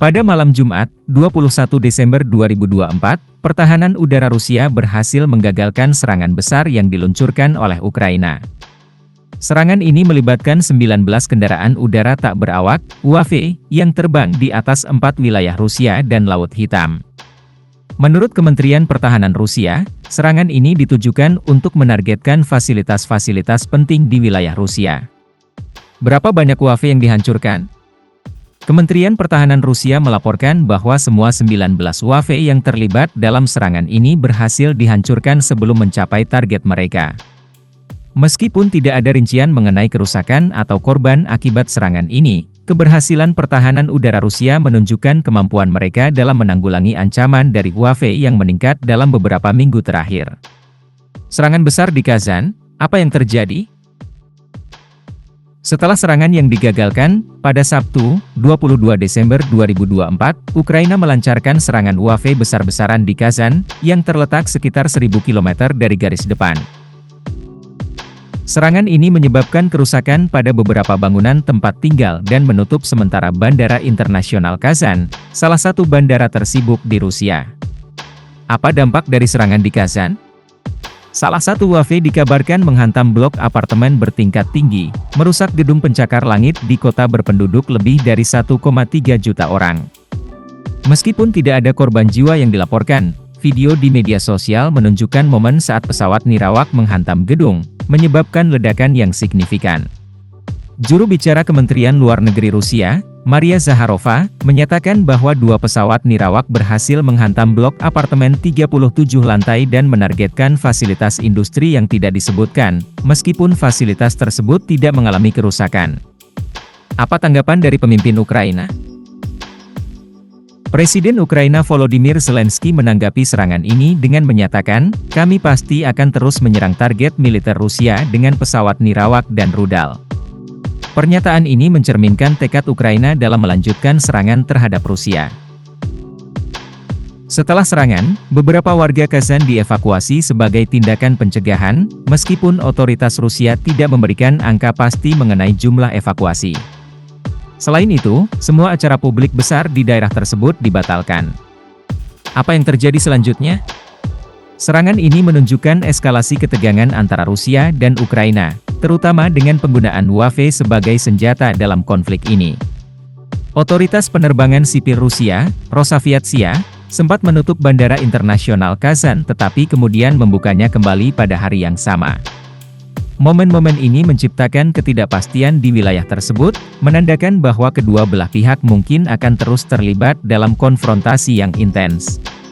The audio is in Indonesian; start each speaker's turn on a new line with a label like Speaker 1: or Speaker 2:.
Speaker 1: Pada malam Jumat, 21 Desember 2024, pertahanan udara Rusia berhasil menggagalkan serangan besar yang diluncurkan oleh Ukraina. Serangan ini melibatkan 19 kendaraan udara tak berawak, UAV, yang terbang di atas 4 wilayah Rusia dan Laut Hitam. Menurut Kementerian Pertahanan Rusia, serangan ini ditujukan untuk menargetkan fasilitas-fasilitas penting di wilayah Rusia. Berapa banyak UAV yang dihancurkan? Kementerian Pertahanan Rusia melaporkan bahwa semua 19 UAV yang terlibat dalam serangan ini berhasil dihancurkan sebelum mencapai target mereka. Meskipun tidak ada rincian mengenai kerusakan atau korban akibat serangan ini, keberhasilan pertahanan udara Rusia menunjukkan kemampuan mereka dalam menanggulangi ancaman dari UAV yang meningkat dalam beberapa minggu terakhir. Serangan besar di Kazan, apa yang terjadi? Setelah serangan yang digagalkan, pada Sabtu, 22 Desember 2024, Ukraina melancarkan serangan UAV besar-besaran di Kazan, yang terletak sekitar 1000 km dari garis depan. Serangan ini menyebabkan kerusakan pada beberapa bangunan tempat tinggal dan menutup sementara Bandara Internasional Kazan, salah satu bandara tersibuk di Rusia. Apa dampak dari serangan di Kazan? Salah satu UAV dikabarkan menghantam blok apartemen bertingkat tinggi, merusak gedung pencakar langit di kota berpenduduk lebih dari 1,3 juta orang. Meskipun tidak ada korban jiwa yang dilaporkan, video di media sosial menunjukkan momen saat pesawat nirawak menghantam gedung, menyebabkan ledakan yang signifikan. Juru bicara Kementerian Luar Negeri Rusia, Maria Zakharova, menyatakan bahwa 2 pesawat nirawak berhasil menghantam blok apartemen 37 lantai dan menargetkan fasilitas industri yang tidak disebutkan, meskipun fasilitas tersebut tidak mengalami kerusakan. Apa tanggapan dari pemimpin Ukraina? Presiden Ukraina Volodymyr Zelensky menanggapi serangan ini dengan menyatakan, "Kami pasti akan terus menyerang target militer Rusia dengan pesawat nirawak dan rudal." Pernyataan ini mencerminkan tekad Ukraina dalam melanjutkan serangan terhadap Rusia. Setelah serangan, beberapa warga Kazan dievakuasi sebagai tindakan pencegahan, meskipun otoritas Rusia tidak memberikan angka pasti mengenai jumlah evakuasi. Selain itu, semua acara publik besar di daerah tersebut dibatalkan. Apa yang terjadi selanjutnya? Serangan ini menunjukkan eskalasi ketegangan antara Rusia dan Ukraina, terutama dengan penggunaan UAV sebagai senjata dalam konflik ini. Otoritas penerbangan sipil Rusia, Rosaviatsia, sempat menutup Bandara Internasional Kazan tetapi kemudian membukanya kembali pada hari yang sama. Momen-momen ini menciptakan ketidakpastian di wilayah tersebut, menandakan bahwa kedua belah pihak mungkin akan terus terlibat dalam konfrontasi yang intens.